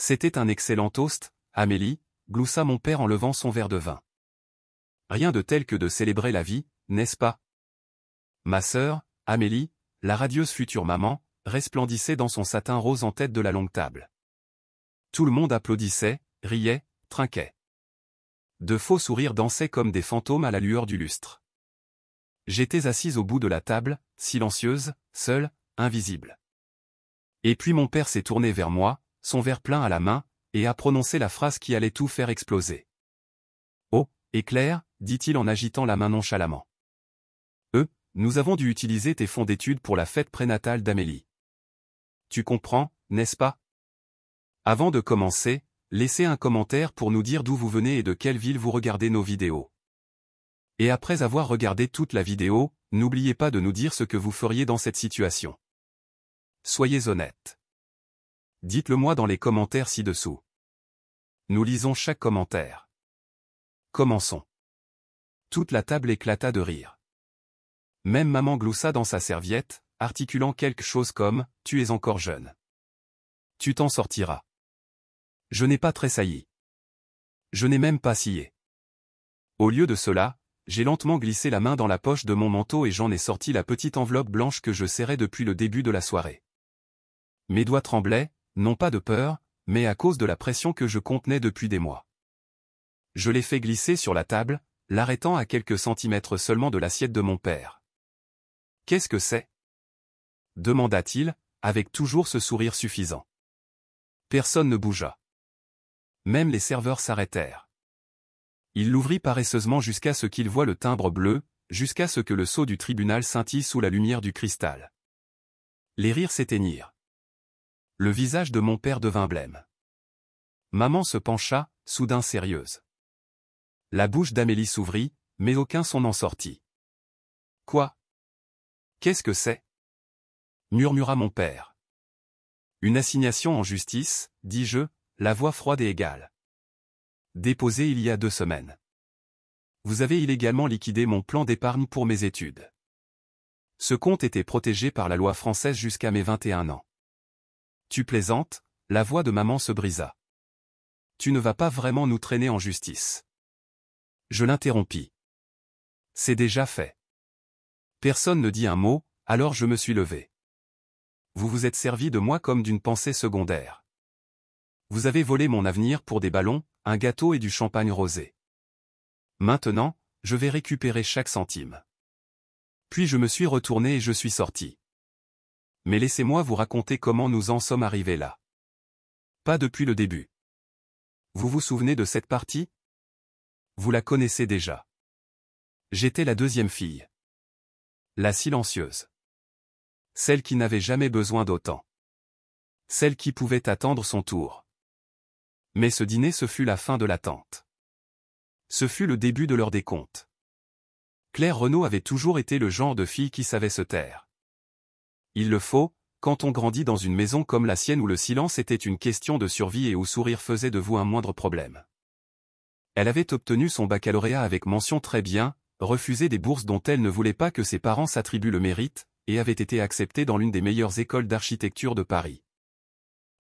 C'était un excellent toast, Amélie, gloussa mon père en levant son verre de vin. Rien de tel que de célébrer la vie, n'est-ce pas? Ma sœur, Amélie, la radieuse future maman, resplendissait dans son satin rose en tête de la longue table. Tout le monde applaudissait, riait, trinquait. De faux sourires dansaient comme des fantômes à la lueur du lustre. J'étais assise au bout de la table, silencieuse, seule, invisible. Et puis mon père s'est tourné vers moi, son verre plein à la main, et a prononcé la phrase qui allait tout faire exploser. « Oh, et Claire, dit-il en agitant la main nonchalamment. Nous avons dû utiliser tes fonds d'études pour la fête prénatale d'Amélie. Tu comprends, n'est-ce pas? Avant de commencer, laissez un commentaire pour nous dire d'où vous venez et de quelle ville vous regardez nos vidéos. Et après avoir regardé toute la vidéo, n'oubliez pas de nous dire ce que vous feriez dans cette situation. Soyez honnête. Dites-le moi dans les commentaires ci-dessous. Nous lisons chaque commentaire. Commençons. Toute la table éclata de rire. Même maman gloussa dans sa serviette, articulant quelque chose comme « Tu es encore jeune. Tu t'en sortiras. » Je n'ai pas tressailli. Je n'ai même pas scié. Au lieu de cela, j'ai lentement glissé la main dans la poche de mon manteau et j'en ai sorti la petite enveloppe blanche que je serrais depuis le début de la soirée. Mes doigts tremblaient, non pas de peur, mais à cause de la pression que je contenais depuis des mois. Je l'ai fait glisser sur la table, l'arrêtant à quelques centimètres seulement de l'assiette de mon père. « Qu'est-ce que c'est » demanda-t-il, avec toujours ce sourire suffisant. Personne ne bougea. Même les serveurs s'arrêtèrent. Il l'ouvrit paresseusement jusqu'à ce qu'il voie le timbre bleu, jusqu'à ce que le sceau du tribunal scintille sous la lumière du cristal. Les rires s'éteignirent. Le visage de mon père devint blême. Maman se pencha, soudain sérieuse. La bouche d'Amélie s'ouvrit, mais aucun son n'en sortit. « Quoi? Qu'est-ce que c'est » murmura mon père. « Une assignation en justice, dis-je, la voix froide et égale. Déposée il y a 2 semaines. Vous avez illégalement liquidé mon plan d'épargne pour mes études. Ce compte était protégé par la loi française jusqu'à mes 21 ans. Tu plaisantes » la voix de maman se brisa. « Tu ne vas pas vraiment nous traîner en justice. » Je l'interrompis. « C'est déjà fait. » Personne ne dit un mot, alors je me suis levé. Vous vous êtes servi de moi comme d'une pensée secondaire. Vous avez volé mon avenir pour des ballons, un gâteau et du champagne rosé. Maintenant, je vais récupérer chaque centime. Puis je me suis retourné et je suis sorti. Mais laissez-moi vous raconter comment nous en sommes arrivés là. Pas depuis le début. Vous vous souvenez de cette partie? Vous la connaissez déjà. J'étais la 2e fille. La silencieuse. Celle qui n'avait jamais besoin d'autant. Celle qui pouvait attendre son tour. Mais ce dîner ce fut la fin de l'attente. Ce fut le début de leur décompte. Claire Renaud avait toujours été le genre de fille qui savait se taire. Il le faut, quand on grandit dans une maison comme la sienne où le silence était une question de survie et où sourire faisait de vous un moindre problème. Elle avait obtenu son baccalauréat avec mention très bien, refusé des bourses dont elle ne voulait pas que ses parents s'attribuent le mérite, et avait été acceptée dans l'une des meilleures écoles d'architecture de Paris.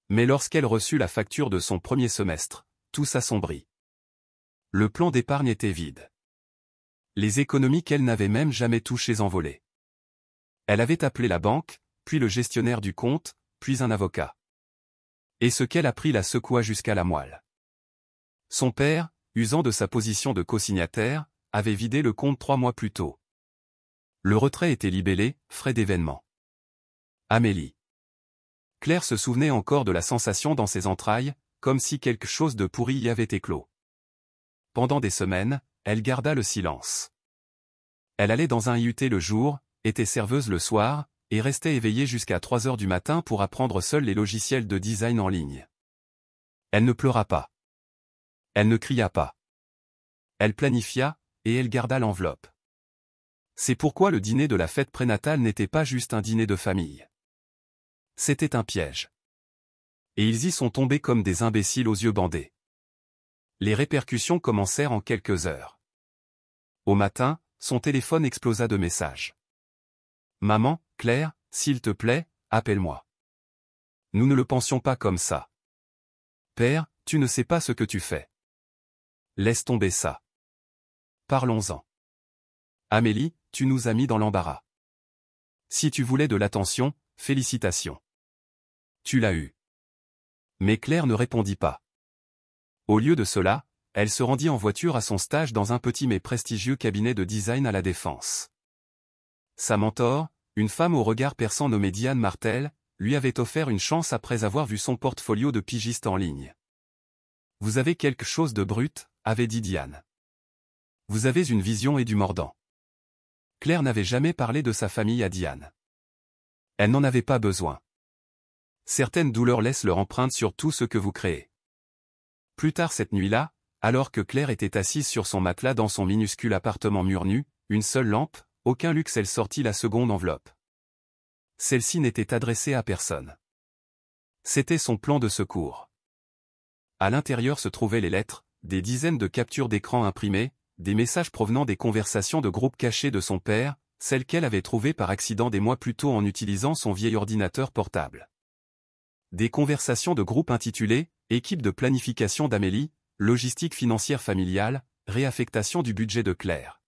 Mais lorsqu'elle reçut la facture de son premier semestre, tout s'assombrit. Le plan d'épargne était vide. Les économies qu'elle n'avait même jamais touchées envolées. Elle avait appelé la banque, puis le gestionnaire du compte, puis un avocat. Et ce qu'elle apprit la secoua jusqu'à la moelle. Son père, usant de sa position de co-signataire, avait vidé le compte 3 mois plus tôt. Le retrait était libellé, frais d'événement. Amélie. Claire se souvenait encore de la sensation dans ses entrailles, comme si quelque chose de pourri y avait éclos. Pendant des semaines, elle garda le silence. Elle allait dans un IUT le jour, était serveuse le soir, et restait éveillée jusqu'à 3 heures du matin pour apprendre seule les logiciels de design en ligne. Elle ne pleura pas. Elle ne cria pas. Elle planifia, et elle garda l'enveloppe. C'est pourquoi le dîner de la fête prénatale n'était pas juste un dîner de famille. C'était un piège. Et ils y sont tombés comme des imbéciles aux yeux bandés. Les répercussions commencèrent en quelques heures. Au matin, son téléphone explosa de messages. « Maman, Claire, s'il te plaît, appelle-moi. Nous ne le pensions pas comme ça. Père, tu ne sais pas ce que tu fais. Laisse tomber ça. Parlons-en. Amélie, tu nous as mis dans l'embarras. Si tu voulais de l'attention, félicitations. Tu l'as eu. Mais Claire ne répondit pas. Au lieu de cela, elle se rendit en voiture à son stage dans un petit mais prestigieux cabinet de design à La Défense. Sa mentor, une femme au regard perçant nommée Diane Martel, lui avait offert une chance après avoir vu son portfolio de pigiste en ligne. « Vous avez quelque chose de brut », avait dit Diane. « Vous avez une vision et du mordant. » Claire n'avait jamais parlé de sa famille à Diane. Elle n'en avait pas besoin. Certaines douleurs laissent leur empreinte sur tout ce que vous créez. Plus tard cette nuit-là, alors que Claire était assise sur son matelas dans son minuscule appartement mur nu, une seule lampe, aucun luxe, elle sortit la seconde enveloppe. Celle-ci n'était adressée à personne. C'était son plan de secours. À l'intérieur se trouvaient les lettres, des dizaines de captures d'écran imprimées, des messages provenant des conversations de groupe cachées de son père, celles qu'elle avait trouvées par accident des mois plus tôt en utilisant son vieil ordinateur portable. Des conversations de groupe intitulées « Équipe de planification d'Amélie, logistique financière familiale, réaffectation du budget de Claire ».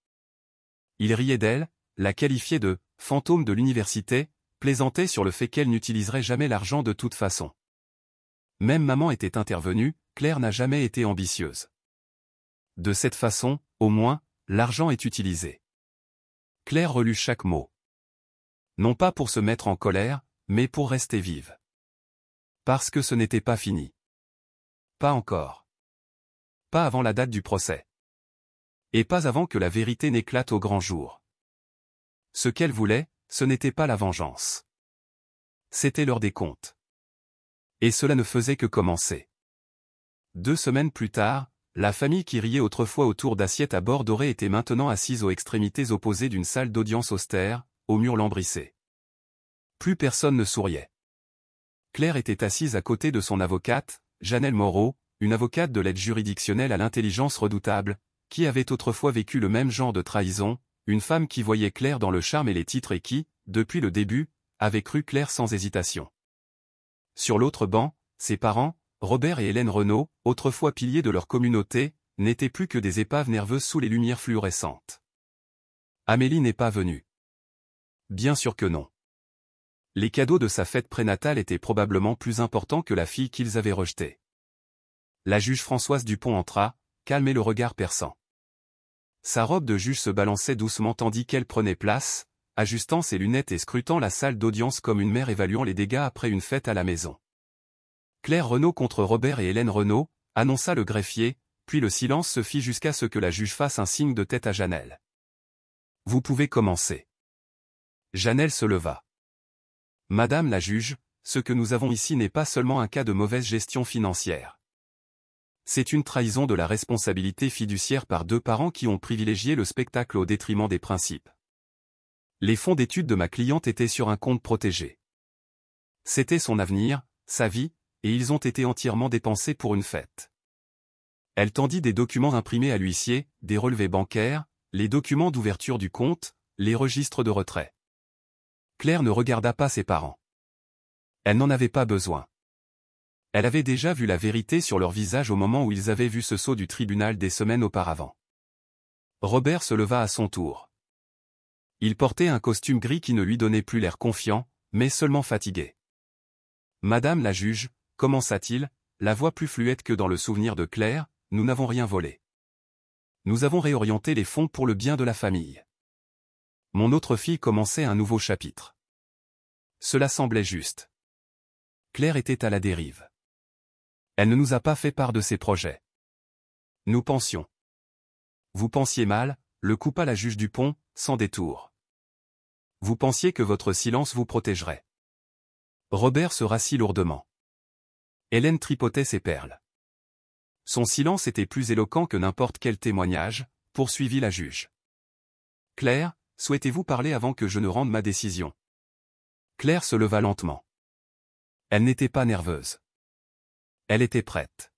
Il riait d'elle, la qualifiait de « fantôme de l'université », plaisantait sur le fait qu'elle n'utiliserait jamais l'argent de toute façon. Même maman était intervenue, Claire n'a jamais été ambitieuse. De cette façon, au moins, l'argent est utilisé. Claire relut chaque mot. Non pas pour se mettre en colère, mais pour rester vive. Parce que ce n'était pas fini. Pas encore. Pas avant la date du procès. Et pas avant que la vérité n'éclate au grand jour. Ce qu'elle voulait, ce n'était pas la vengeance. C'était l'heure des comptes. Et cela ne faisait que commencer. 2 semaines plus tard, la famille qui riait autrefois autour d'assiettes à bord doré était maintenant assise aux extrémités opposées d'une salle d'audience austère, aux murs lambrissés. Plus personne ne souriait. Claire était assise à côté de son avocate, Janelle Moreau, une avocate de l'aide juridictionnelle à l'intelligence redoutable, qui avait autrefois vécu le même genre de trahison, une femme qui voyait Claire dans le charme et les titres et qui, depuis le début, avait cru Claire sans hésitation. Sur l'autre banc, ses parents, Robert et Hélène Renaud, autrefois piliers de leur communauté, n'étaient plus que des épaves nerveuses sous les lumières fluorescentes. Amélie n'est pas venue. Bien sûr que non. Les cadeaux de sa fête prénatale étaient probablement plus importants que la fille qu'ils avaient rejetée. La juge Françoise Dupont entra, calme et le regard perçant. Sa robe de juge se balançait doucement tandis qu'elle prenait place, ajustant ses lunettes et scrutant la salle d'audience comme une mère évaluant les dégâts après une fête à la maison. Claire Renaud contre Robert et Hélène Renaud, annonça le greffier, puis le silence se fit jusqu'à ce que la juge fasse un signe de tête à Janelle. « Vous pouvez commencer. » Janelle se leva. « Madame la juge, ce que nous avons ici n'est pas seulement un cas de mauvaise gestion financière. C'est une trahison de la responsabilité fiduciaire par 2 parents qui ont privilégié le spectacle au détriment des principes. Les fonds d'études de ma cliente étaient sur un compte protégé. C'était son avenir, sa vie, et ils ont été entièrement dépensés pour une fête. » Elle tendit des documents imprimés à l'huissier, des relevés bancaires, les documents d'ouverture du compte, les registres de retrait. Claire ne regarda pas ses parents. Elle n'en avait pas besoin. Elle avait déjà vu la vérité sur leur visage au moment où ils avaient vu ce sceau du tribunal des semaines auparavant. Robert se leva à son tour. Il portait un costume gris qui ne lui donnait plus l'air confiant, mais seulement fatigué. « Madame la juge, commença-t-il, la voix plus fluette que dans le souvenir de Claire, nous n'avons rien volé. Nous avons réorienté les fonds pour le bien de la famille. Mon autre fille commençait un nouveau chapitre. Cela semblait juste. Claire était à la dérive. Elle ne nous a pas fait part de ses projets. Nous pensions. Vous pensiez mal, le coupa la juge Dupont, sans détour. Vous pensiez que votre silence vous protégerait. » Robert se rassit lourdement. Hélène tripotait ses perles. Son silence était plus éloquent que n'importe quel témoignage, poursuivit la juge. « Claire, souhaitez-vous parler avant que je ne rende ma décision ?» Claire se leva lentement. Elle n'était pas nerveuse. Elle était prête.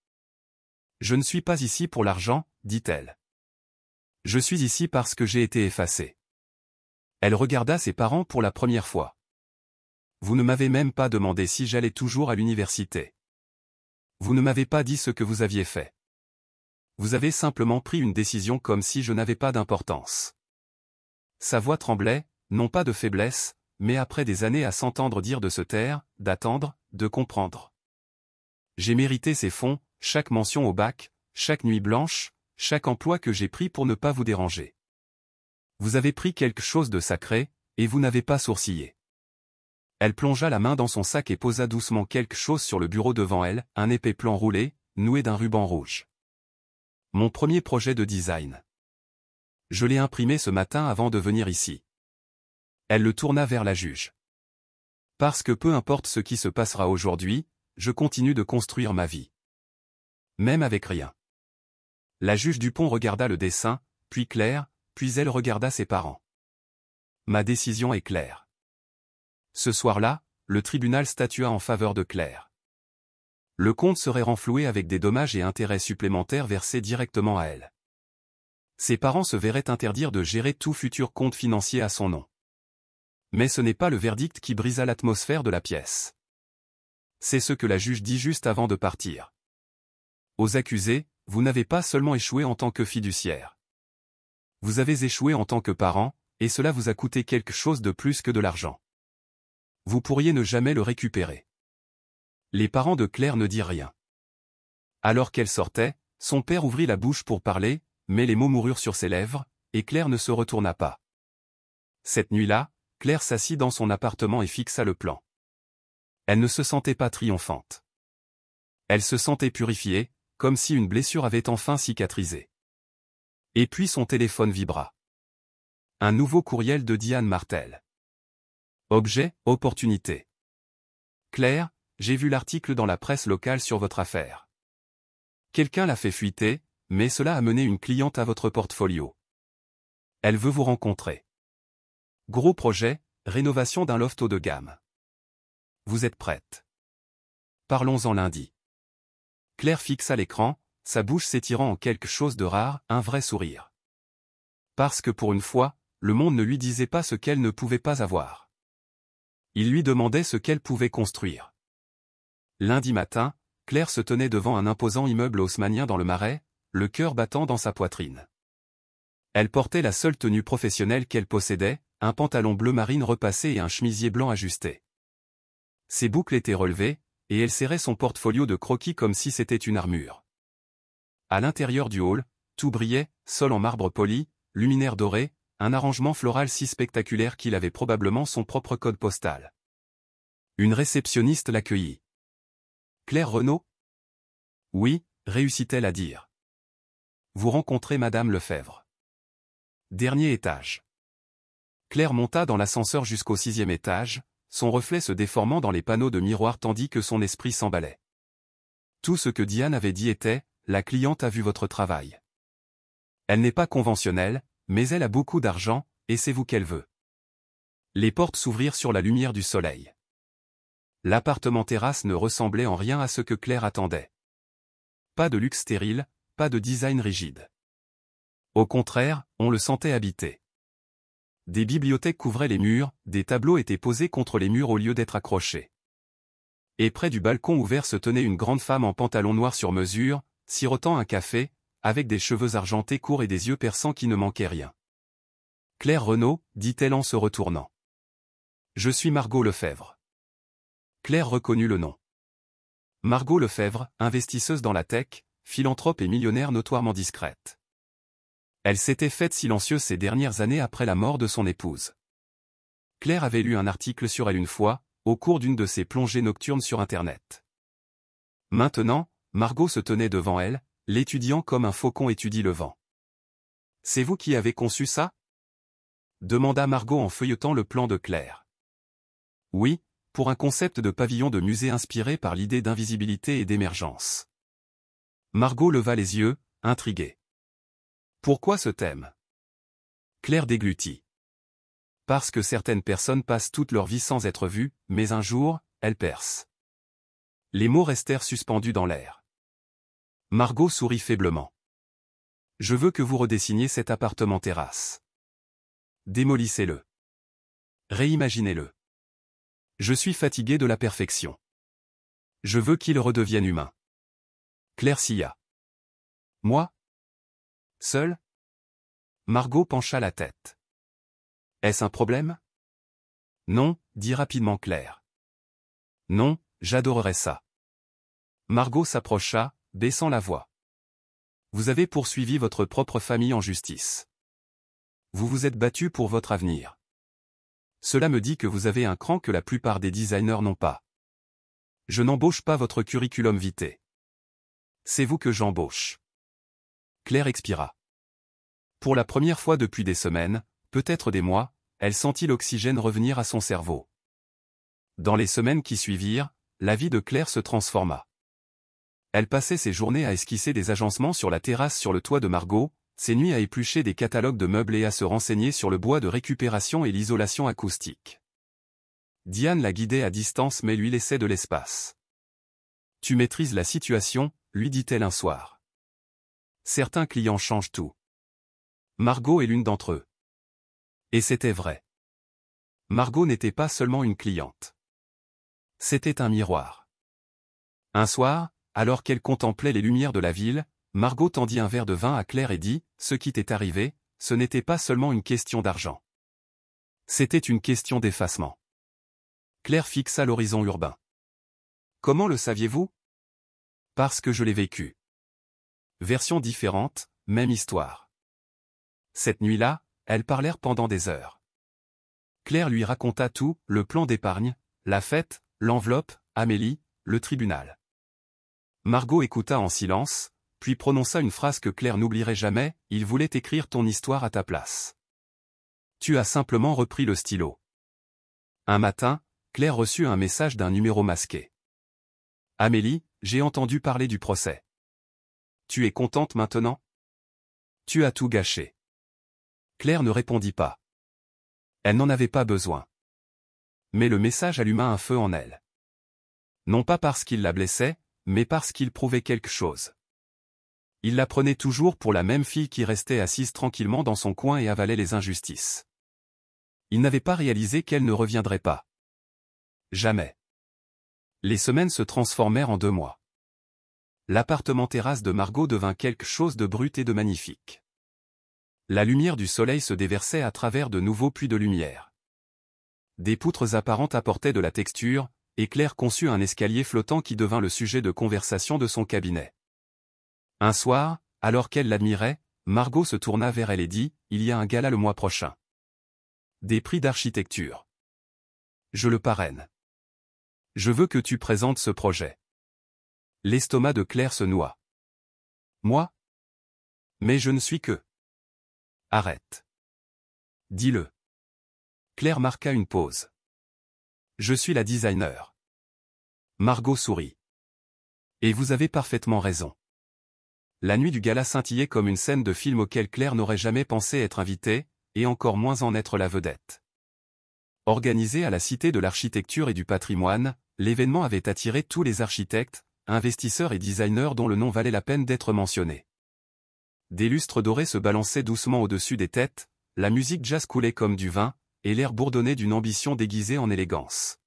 « Je ne suis pas ici pour l'argent, dit-elle. Je suis ici parce que j'ai été effacée. » Elle regarda ses parents pour la première fois. « Vous ne m'avez même pas demandé si j'allais toujours à l'université. » Vous ne m'avez pas dit ce que vous aviez fait. Vous avez simplement pris une décision comme si je n'avais pas d'importance. Sa voix tremblait, non pas de faiblesse, mais après des années à s'entendre dire de se taire, d'attendre, de comprendre. J'ai mérité ces fonds, chaque mention au bac, chaque nuit blanche, chaque emploi que j'ai pris pour ne pas vous déranger. Vous avez pris quelque chose de sacré, et vous n'avez pas sourcillé. Elle plongea la main dans son sac et posa doucement quelque chose sur le bureau devant elle, un épais plan roulé, noué d'un ruban rouge. Mon premier projet de design. Je l'ai imprimé ce matin avant de venir ici. Elle le tourna vers la juge. Parce que peu importe ce qui se passera aujourd'hui, je continue de construire ma vie. Même avec rien. La juge Dupont regarda le dessin, puis Claire, puis elle regarda ses parents. Ma décision est claire. Ce soir-là, le tribunal statua en faveur de Claire. Le compte serait renfloué avec des dommages et intérêts supplémentaires versés directement à elle. Ses parents se verraient interdire de gérer tout futur compte financier à son nom. Mais ce n'est pas le verdict qui brisa l'atmosphère de la pièce. C'est ce que la juge dit juste avant de partir. Aux accusés, vous n'avez pas seulement échoué en tant que fiduciaire. Vous avez échoué en tant que parent, et cela vous a coûté quelque chose de plus que de l'argent. Vous pourriez ne jamais le récupérer. Les parents de Claire ne dirent rien. Alors qu'elle sortait, son père ouvrit la bouche pour parler, mais les mots moururent sur ses lèvres, et Claire ne se retourna pas. Cette nuit-là, Claire s'assit dans son appartement et fixa le plan. Elle ne se sentait pas triomphante. Elle se sentait purifiée, comme si une blessure avait enfin cicatrisé. Et puis son téléphone vibra. Un nouveau courriel de Diane Martel. Objet, opportunité. Claire, j'ai vu l'article dans la presse locale sur votre affaire. Quelqu'un l'a fait fuiter, mais cela a mené une cliente à votre portfolio. Elle veut vous rencontrer. Gros projet, rénovation d'un loft haut de gamme. Vous êtes prête? Parlons-en lundi. Claire fixa l'écran, sa bouche s'étirant en quelque chose de rare, un vrai sourire. Parce que pour une fois, le monde ne lui disait pas ce qu'elle ne pouvait pas avoir. Il lui demandait ce qu'elle pouvait construire. Lundi matin, Claire se tenait devant un imposant immeuble haussmannien dans le Marais, le cœur battant dans sa poitrine. Elle portait la seule tenue professionnelle qu'elle possédait, un pantalon bleu marine repassé et un chemisier blanc ajusté. Ses boucles étaient relevées, et elle serrait son portfolio de croquis comme si c'était une armure. À l'intérieur du hall, tout brillait, sol en marbre poli, luminaire doré, un arrangement floral si spectaculaire qu'il avait probablement son propre code postal. Une réceptionniste l'accueillit. Claire Renaud? Oui, réussit-elle à dire. Vous rencontrez Madame Lefebvre. Dernier étage. Claire monta dans l'ascenseur jusqu'au 6e étage, son reflet se déformant dans les panneaux de miroir tandis que son esprit s'emballait. Tout ce que Diane avait dit était, la cliente a vu votre travail. Elle n'est pas conventionnelle, mais elle a beaucoup d'argent, et c'est vous qu'elle veut. Les portes s'ouvrirent sur la lumière du soleil. L'appartement terrasse ne ressemblait en rien à ce que Claire attendait. Pas de luxe stérile, pas de design rigide. Au contraire, on le sentait habité. Des bibliothèques couvraient les murs, des tableaux étaient posés contre les murs au lieu d'être accrochés. Et près du balcon ouvert se tenait une grande femme en pantalon noir sur mesure, sirotant un café, avec des cheveux argentés courts et des yeux perçants qui ne manquaient rien. Claire Renaud, dit-elle en se retournant. Je suis Margot Lefebvre. Claire reconnut le nom. Margot Lefebvre, investisseuse dans la tech, philanthrope et millionnaire notoirement discrète. Elle s'était faite silencieuse ces dernières années après la mort de son épouse. Claire avait lu un article sur elle une fois, au cours d'une de ses plongées nocturnes sur Internet. Maintenant, Margot se tenait devant elle, l'étudiant comme un faucon étudie le vent. « C'est vous qui avez conçu ça ?» demanda Margot en feuilletant le plan de Claire. « Oui, pour un concept de pavillon de musée inspiré par l'idée d'invisibilité et d'émergence. » Margot leva les yeux, intriguée. Pourquoi ce thème? Claire déglutit. Parce que certaines personnes passent toute leur vie sans être vues, mais un jour, elles percent. Les mots restèrent suspendus dans l'air. Margot sourit faiblement. Je veux que vous redessiniez cet appartement terrasse. Démolissez-le. Réimaginez-le. Je suis fatigué de la perfection. Je veux qu'il redevienne humain. Claire sia. Moi? Seul? Margot pencha la tête. Est-ce un problème? Non, dit rapidement Claire. Non, j'adorerais ça. Margot s'approcha, baissant la voix. Vous avez poursuivi votre propre famille en justice. Vous vous êtes battu pour votre avenir. Cela me dit que vous avez un cran que la plupart des designers n'ont pas. Je n'embauche pas votre curriculum vitae. C'est vous que j'embauche. Claire expira. Pour la première fois depuis des semaines, peut-être des mois, elle sentit l'oxygène revenir à son cerveau. Dans les semaines qui suivirent, la vie de Claire se transforma. Elle passait ses journées à esquisser des agencements sur la terrasse sur le toit de Margot, ses nuits à éplucher des catalogues de meubles et à se renseigner sur le bois de récupération et l'isolation acoustique. Diane la guidait à distance mais lui laissait de l'espace. « Tu maîtrises la situation », lui dit-elle un soir. « Certains clients changent tout. Margot est l'une d'entre eux. » Et c'était vrai. Margot n'était pas seulement une cliente. C'était un miroir. Un soir, alors qu'elle contemplait les lumières de la ville, Margot tendit un verre de vin à Claire et dit « Ce qui t'est arrivé, ce n'était pas seulement une question d'argent. C'était une question d'effacement. » Claire fixa l'horizon urbain. « Comment le saviez-vous ? » Parce que je l'ai vécu. Version différente, même histoire. Cette nuit-là, elles parlèrent pendant des heures. Claire lui raconta tout, le plan d'épargne, la fête, l'enveloppe, Amélie, le tribunal. Margot écouta en silence, puis prononça une phrase que Claire n'oublierait jamais, « Il voulait écrire ton histoire à ta place. Tu as simplement repris le stylo. » Un matin, Claire reçut un message d'un numéro masqué. « Amélie, j'ai entendu parler du procès. Tu es contente maintenant? Tu as tout gâché. » Claire ne répondit pas. Elle n'en avait pas besoin. Mais le message alluma un feu en elle. Non pas parce qu'il la blessait, mais parce qu'il prouvait quelque chose. Il la prenait toujours pour la même fille qui restait assise tranquillement dans son coin et avalait les injustices. Il n'avait pas réalisé qu'elle ne reviendrait pas. Jamais. Les semaines se transformèrent en 2 mois. L'appartement terrasse de Margot devint quelque chose de brut et de magnifique. La lumière du soleil se déversait à travers de nouveaux puits de lumière. Des poutres apparentes apportaient de la texture, et Claire conçut un escalier flottant qui devint le sujet de conversation de son cabinet. Un soir, alors qu'elle l'admirait, Margot se tourna vers elle et dit « Il y a un gala le mois prochain. Des prix d'architecture. Je le parraine. Je veux que tu présentes ce projet. » L'estomac de Claire se noua. « Moi? Mais je ne suis que... » « Arrête. Dis-le. » Claire marqua une pause. « Je suis la designer. » Margot sourit. « Et vous avez parfaitement raison. » La nuit du gala scintillait comme une scène de film auquel Claire n'aurait jamais pensé être invitée, et encore moins en être la vedette. Organisé à la Cité de l'Architecture et du Patrimoine, l'événement avait attiré tous les architectes, investisseurs et designers dont le nom valait la peine d'être mentionné. Des lustres dorés se balançaient doucement au-dessus des têtes, la musique jazz coulait comme du vin, et l'air bourdonnait d'une ambition déguisée en élégance.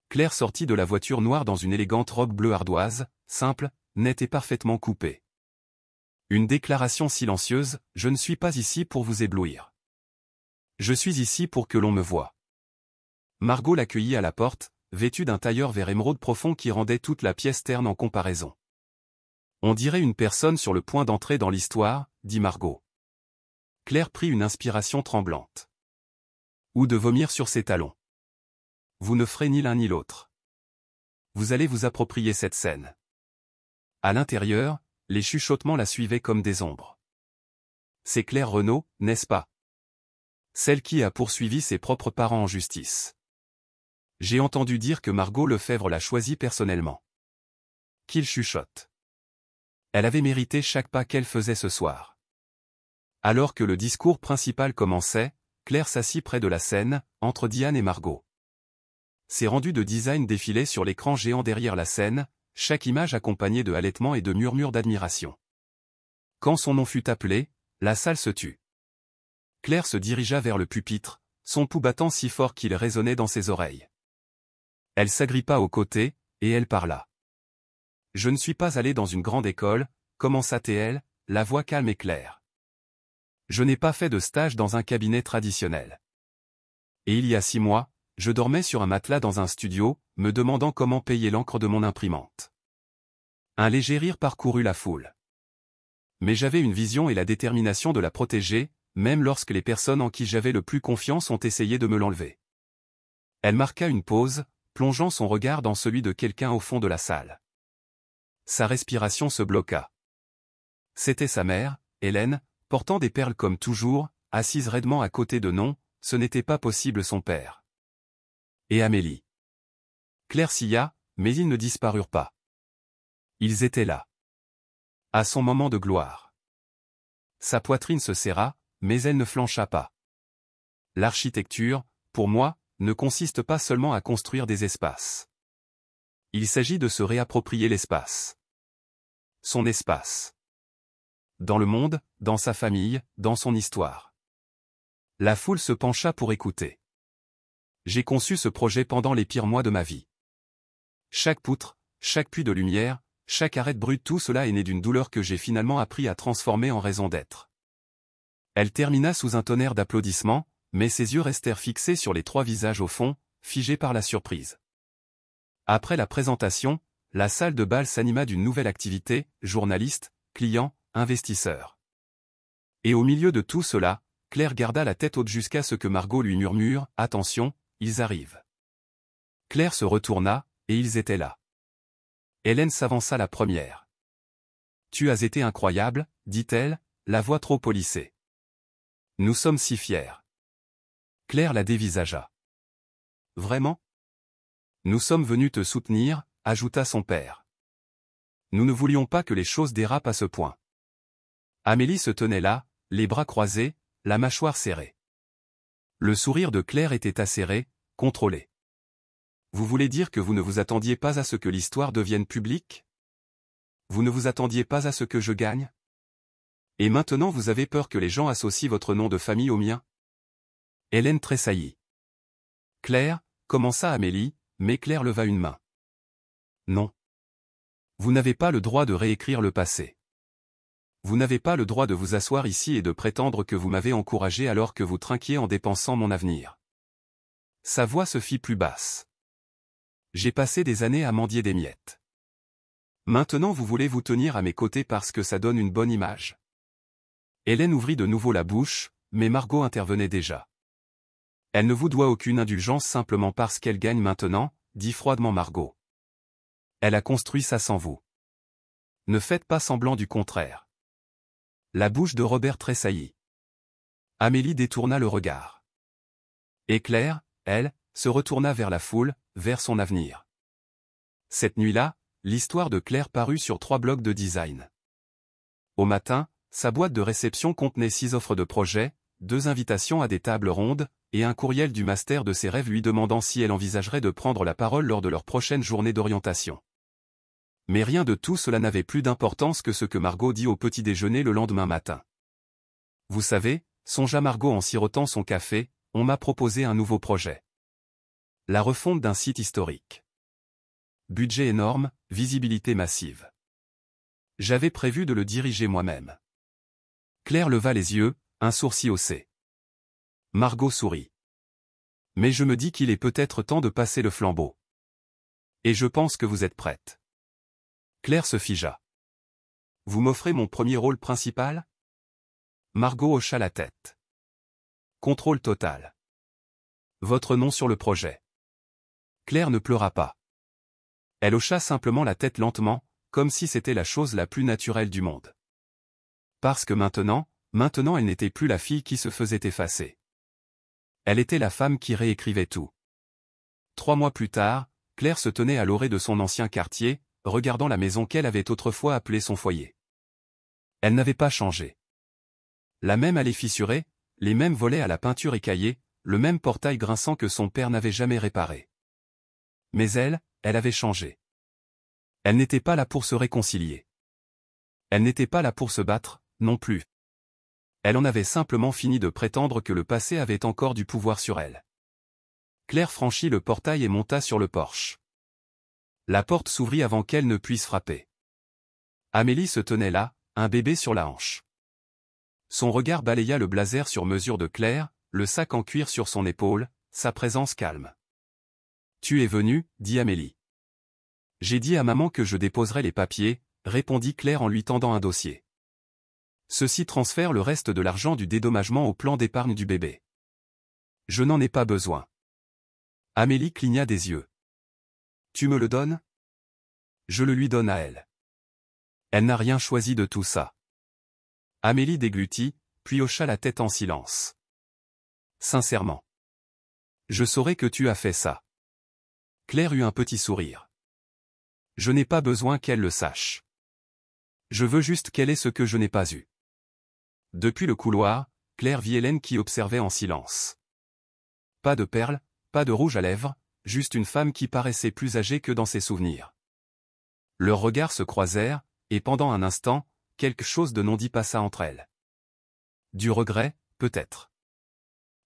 Claire sortit de la voiture noire dans une élégante robe bleue ardoise, simple, nette et parfaitement coupée. Une déclaration silencieuse, « Je ne suis pas ici pour vous éblouir. Je suis ici pour que l'on me voie. » Margot l'accueillit à la porte, vêtue d'un tailleur vert émeraude profond qui rendait toute la pièce terne en comparaison. « On dirait une personne sur le point d'entrer dans l'histoire, » dit Margot. Claire prit une inspiration tremblante. Ou de vomir sur ses talons. Vous ne ferez ni l'un ni l'autre. Vous allez vous approprier cette scène. À l'intérieur, les chuchotements la suivaient comme des ombres. C'est Claire Renaud, n'est-ce pas? Celle qui a poursuivi ses propres parents en justice. J'ai entendu dire que Margot Lefebvre l'a choisie personnellement. Qu'il chuchote. Elle avait mérité chaque pas qu'elle faisait ce soir. Alors que le discours principal commençait, Claire s'assit près de la scène, entre Diane et Margot. Ses rendus de design défilaient sur l'écran géant derrière la scène, chaque image accompagnée de halètements et de murmures d'admiration. Quand son nom fut appelé, la salle se tut. Claire se dirigea vers le pupitre, son pouls battant si fort qu'il résonnait dans ses oreilles. Elle s'agrippa aux côtés, et elle parla. « Je ne suis pas allé dans une grande école, commença-t-elle, la voix calme et claire. Je n'ai pas fait de stage dans un cabinet traditionnel. Et il y a 6 mois, je dormais sur un matelas dans un studio, me demandant comment payer l'encre de mon imprimante. Un léger rire parcourut la foule. Mais j'avais une vision et la détermination de la protéger, même lorsque les personnes en qui j'avais le plus confiance ont essayé de me l'enlever. Elle marqua une pause, plongeant son regard dans celui de quelqu'un au fond de la salle. Sa respiration se bloqua. C'était sa mère, Hélène, portant des perles comme toujours, assise raidement à côté de non, ce n'était pas possible son père. Et Amélie. Claire sia, mais ils ne disparurent pas. Ils étaient là. À son moment de gloire. Sa poitrine se serra, mais elle ne flancha pas. L'architecture, pour moi, ne consiste pas seulement à construire des espaces. Il s'agit de se réapproprier l'espace. Son espace. Dans le monde, dans sa famille, dans son histoire. La foule se pencha pour écouter. J'ai conçu ce projet pendant les pires mois de ma vie. Chaque poutre, chaque puits de lumière, chaque arête brute, tout cela est né d'une douleur que j'ai finalement appris à transformer en raison d'être. Elle termina sous un tonnerre d'applaudissements, mais ses yeux restèrent fixés sur les 3 visages au fond, figés par la surprise. Après la présentation, la salle de bal s'anima d'une nouvelle activité, journalistes, clients, investisseurs. Et au milieu de tout cela, Claire garda la tête haute jusqu'à ce que Margot lui murmure « Attention, ils arrivent ». Claire se retourna, et ils étaient là. Hélène s'avança la première. « Tu as été incroyable », dit-elle, la voix trop polissée. « Nous sommes si fiers. » Claire la dévisagea. « Vraiment ? Nous sommes venus te soutenir, » ajouta son père. Nous ne voulions pas que les choses dérapent à ce point. Amélie se tenait là, les bras croisés, la mâchoire serrée. Le sourire de Claire était acéré, contrôlé. Vous voulez dire que vous ne vous attendiez pas à ce que l'histoire devienne publique ? Vous ne vous attendiez pas à ce que je gagne ? Et maintenant vous avez peur que les gens associent votre nom de famille au mien ? Hélène tressaillit. Claire, commença Amélie, mais Claire leva une main. Non. Vous n'avez pas le droit de réécrire le passé. Vous n'avez pas le droit de vous asseoir ici et de prétendre que vous m'avez encouragé alors que vous trinquiez en dépensant mon avenir. Sa voix se fit plus basse. J'ai passé des années à mendier des miettes. Maintenant vous voulez vous tenir à mes côtés parce que ça donne une bonne image. Hélène ouvrit de nouveau la bouche, mais Margot intervenait déjà. Elle ne vous doit aucune indulgence simplement parce qu'elle gagne maintenant, dit froidement Margot. Elle a construit ça sans vous. Ne faites pas semblant du contraire. La bouche de Robert tressaillit. Amélie détourna le regard. Et Claire, elle, se retourna vers la foule, vers son avenir. Cette nuit-là, l'histoire de Claire parut sur 3 blocs de design. Au matin, sa boîte de réception contenait 6 offres de projet, 2 invitations à des tables rondes, et un courriel du master de ses rêves lui demandant si elle envisagerait de prendre la parole lors de leur prochaine journée d'orientation. Mais rien de tout cela n'avait plus d'importance que ce que Margot dit au petit déjeuner le lendemain matin. Vous savez, songea Margot en sirotant son café, on m'a proposé un nouveau projet. La refonte d'un site historique. Budget énorme, visibilité massive. J'avais prévu de le diriger moi-même. Claire leva les yeux, un sourcil haussé. Margot sourit. Mais je me dis qu'il est peut-être temps de passer le flambeau. Et je pense que vous êtes prête. Claire se figea. Vous m'offrez mon premier rôle principal ? Margot hocha la tête. Contrôle total. Votre nom sur le projet. Claire ne pleura pas. Elle hocha simplement la tête lentement, comme si c'était la chose la plus naturelle du monde. Parce que maintenant elle n'était plus la fille qui se faisait effacer. Elle était la femme qui réécrivait tout. 3 mois plus tard, Claire se tenait à l'orée de son ancien quartier, regardant la maison qu'elle avait autrefois appelée son foyer. Elle n'avait pas changé. La même allée fissurée, les mêmes volets à la peinture écaillée, le même portail grinçant que son père n'avait jamais réparé. Mais elle avait changé. Elle n'était pas là pour se réconcilier. Elle n'était pas là pour se battre, non plus. Elle en avait simplement fini de prétendre que le passé avait encore du pouvoir sur elle. Claire franchit le portail et monta sur le porche. La porte s'ouvrit avant qu'elle ne puisse frapper. Amélie se tenait là, un bébé sur la hanche. Son regard balaya le blazer sur mesure de Claire, le sac en cuir sur son épaule, sa présence calme. « Tu es venue, dit Amélie. »« J'ai dit à maman que je déposerais les papiers, » répondit Claire en lui tendant un dossier. « Ceci transfère le reste de l'argent du dédommagement au plan d'épargne du bébé. »« Je n'en ai pas besoin. » Amélie cligna des yeux. « Tu me le donnes ? » ?»« Je le lui donne à elle. » Elle n'a rien choisi de tout ça. Amélie déglutit, puis hocha la tête en silence. Sincèrement. Je saurais que tu as fait ça. Claire eut un petit sourire. Je n'ai pas besoin qu'elle le sache. Je veux juste qu'elle ait ce que je n'ai pas eu. Depuis le couloir, Claire vit Hélène qui observait en silence. Pas de perles, pas de rouge à lèvres, juste une femme qui paraissait plus âgée que dans ses souvenirs. Leurs regards se croisèrent, et pendant un instant, quelque chose de non dit passa entre elles. Du regret, peut-être.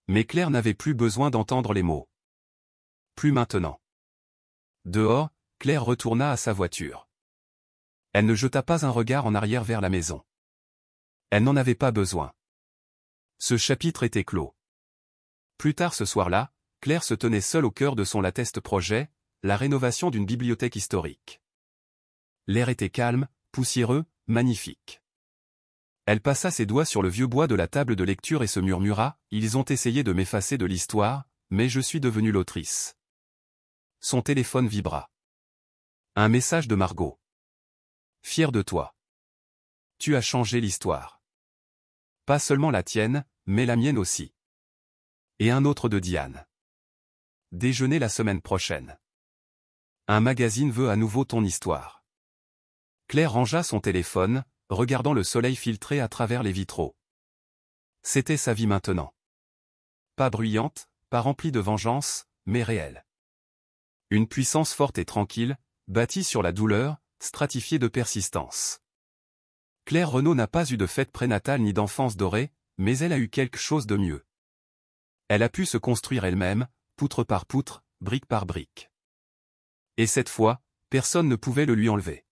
Mais Claire n'avait plus besoin d'entendre les mots. Plus maintenant. Dehors, Claire retourna à sa voiture. Elle ne jeta pas un regard en arrière vers la maison. Elle n'en avait pas besoin. Ce chapitre était clos. Plus tard ce soir-là, Claire se tenait seule au cœur de son lateste projet, la rénovation d'une bibliothèque historique. L'air était calme, poussiéreux, magnifique. Elle passa ses doigts sur le vieux bois de la table de lecture et se murmura, « Ils ont essayé de m'effacer de l'histoire, mais je suis devenue l'autrice. » Son téléphone vibra. Un message de Margot. « Fier de toi. Tu as changé l'histoire. Pas seulement la tienne, mais la mienne aussi. » Et un autre de Diane. « Déjeuner la semaine prochaine. Un magazine veut à nouveau ton histoire. » Claire rangea son téléphone, regardant le soleil filtrer à travers les vitraux. C'était sa vie maintenant. Pas bruyante, pas remplie de vengeance, mais réelle. Une puissance forte et tranquille, bâtie sur la douleur, stratifiée de persistance. Claire Renaud n'a pas eu de fête prénatale ni d'enfance dorée, mais elle a eu quelque chose de mieux. Elle a pu se construire elle-même, poutre par poutre, brique par brique. Et cette fois, personne ne pouvait le lui enlever.